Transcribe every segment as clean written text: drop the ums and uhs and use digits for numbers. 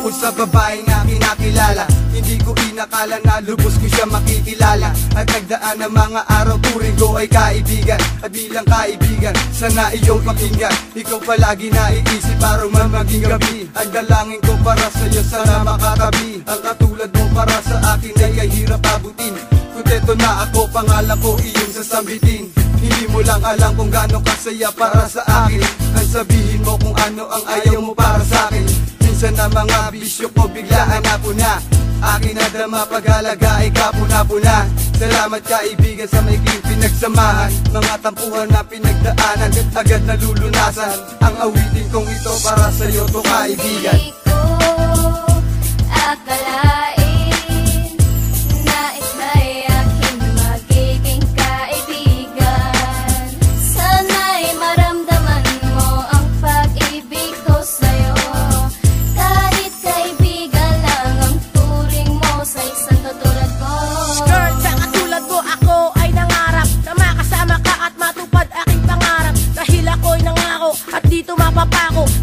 Tungkol sa babaeng na kinakilala, hindi ko inakala na lubos ko siya makikilala. At nagdaan ng mga araw, turing ko ay kaibigan. At bilang kaibigan, sana iyong pakinggan. Ikaw palagi naiisip araw man maging gabi. Ang dalangin ko para sa'yo, sana makatabi. Ang katulad mo para sa akin ay kahirap abutin. Kuteto na ako, pangalan ko iyong sasambitin. Hindi mo lang alam kung gaano kasaya para sa akin. Ang sabihin mo kung ano ang ayaw mo para sa akin. Minsan na mga bisyo ko biglaan ako na. Akin na dama pag-alaga ay kapuna-puna. Salamat kaibigan sa maikling pinagsamahan. Mga tampuhan na pinagdaanan at agad nalulunasan. Ang awitin kong ito para sa'yo to kaibigan. Hindi ko akalain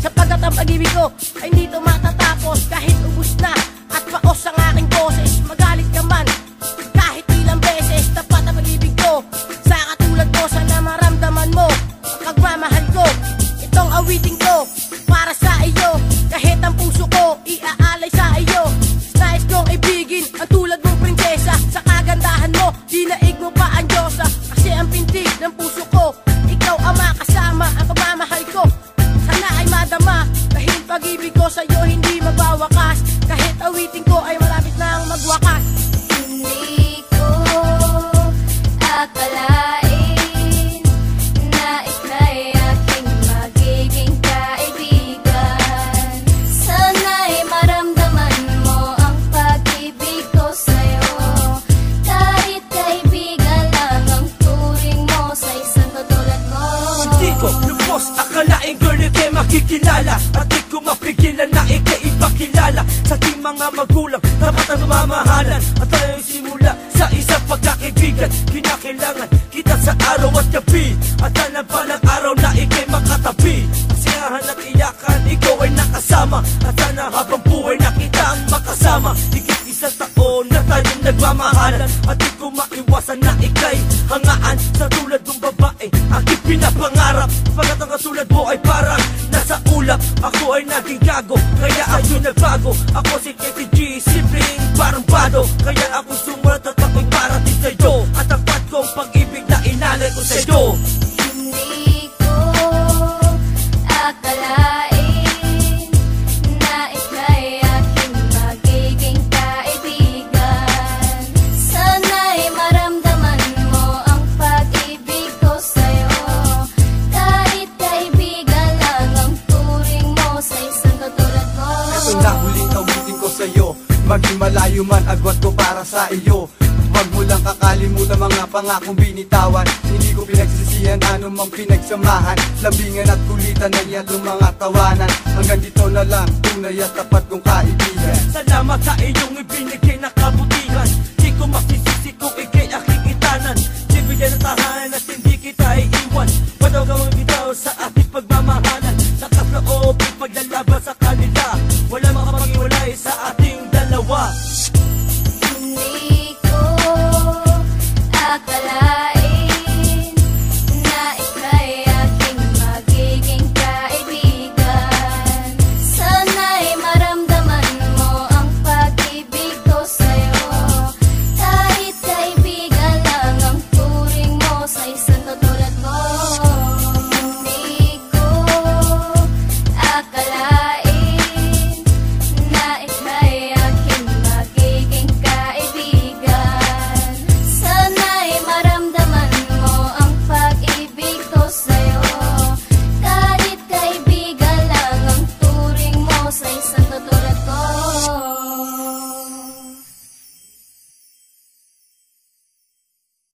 sapagkat ang pag-ibig ko ay hindi ito matatapos. Kahit ubus na at paos ang aking boses, magalit ka man kahit ilang beses. Tapat ang pag-ibig ko sa katulad mo, sana maramdaman mo ang pagmamahal ko. Itong awitin ko para sa iyo, kahit ang puso ko iaalay sa iyo. Nais kong ibigin ang tulad mong prinsesa. Sa kagandahan mo, dinaig mo pa ang Diyosa. Kasi ang pintig ng puso ko, ikaw ang makasama. Ang pagmamahal ko ay madama, dahil pag-ibig ko sa'yo hindi magwawakas. Kahit awitin ko ay malapit nang magwakas. Hindi ko akalain na ika'y aking magiging kaibigan. Sana'y maramdaman mo ang pag-ibig ko sa'yo. Kahit kaibigan lang ang turing mo sa isang katulad mo. Hindi ko lubos akalain girl ika'y makikilala. At di ko mapigilan na ika'y ipakilala sa ating mga magulang. Dapat ang mamahalan at tayo'y simula sa isang pagkakaibigan. Kinakailangan kita sa araw at gabi. At alam pa ng araw na ika'y makatabi. Kasiyahan at iyakan, ikaw ay nakasama. At sana habang buhay na kita ang makasama. Higit isang taon na tayong nagmamahalan. At di ko maiwasan na ika'y hangaan sa tulad ng babae aking pinapangarap. Pagkat ang katulad mo ay parang nasa ulap. Ako ay naging gago, kaya ako'y nagbago. Ako si Katie G, simpleng parang bado. Kaya ako sumulat at ako'y parating sa'yo. At tapat kong pag-ibig na inalay ko sa'yo. Hindi ko akalain na ika'y aking magiging kaibigan. Sana'y maramdaman mo ang pag-ibig ko sa'yo. Kahit kaibigan lang ang turing mo sa isang katulad ko. Ito na huling awitin ko sa'yo. Maging malayo man agwat ko para sa iyo. Huwag mo lang kakalimutan mga pangakong binitawan. Hindi ko pinagsisihan anumang pinagsamahan. Lambingan at kulitan na yatong mga tawanan. Hanggang dito na lang, tunay at tapat kong kaibigan. Salamat sa iyong ibinigay na kabutihan. Di ko masisisi kung ika'y aking itanan. Sibigyan na tahanan at hindi kita iiwan. Wadaw gawin bitaw sa ating pagmamahalan. Lakas na o paglalaban sa